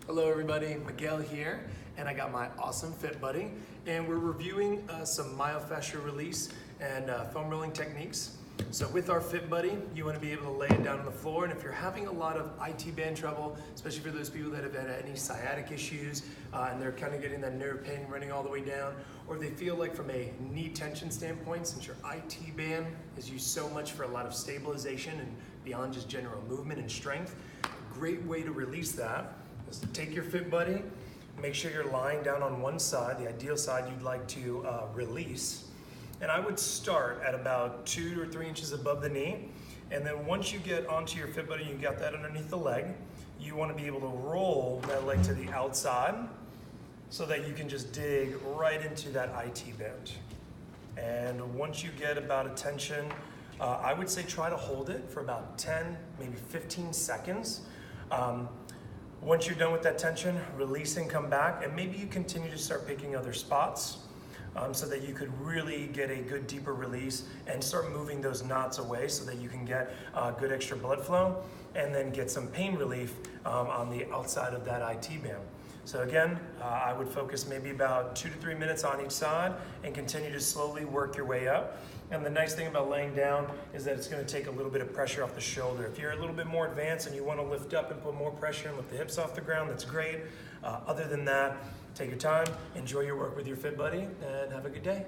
Hello everybody, Miguel here, and I got my awesome Fit Buddy, and we're reviewing some myofascial release and foam rolling techniques. So with our Fit Buddy, you want to be able to lay it down on the floor, and if you're having a lot of IT band trouble, especially for those people that have had any sciatic issues, and they're kind of getting that nerve pain running all the way down, or they feel like from a knee tension standpoint, since your IT band is used so much for a lot of stabilization and beyond just general movement and strength, a great way to release that is to take your Fit Buddy, make sure you're lying down on one side, the ideal side you'd like to release. And I would start at about 2 or 3 inches above the knee. And then once you get onto your Fit Buddy, you got that underneath the leg, you want to be able to roll that leg to the outside so that you can just dig right into that IT band. And once you get about a tension, I would say try to hold it for about 10, maybe 15 seconds. Once you're done with that tension, release and come back, and maybe you continue to start picking other spots so that you could really get a good deeper release and start moving those knots away so that you can get good extra blood flow and then get some pain relief on the outside of that IT band. So again, I would focus maybe about 2 to 3 minutes on each side and continue to slowly work your way up. And the nice thing about laying down is that it's going to take a little bit of pressure off the shoulder. If you're a little bit more advanced and you want to lift up and put more pressure and lift the hips off the ground, that's great. Other than that, take your time, enjoy your work with your Fit Buddy, and have a good day.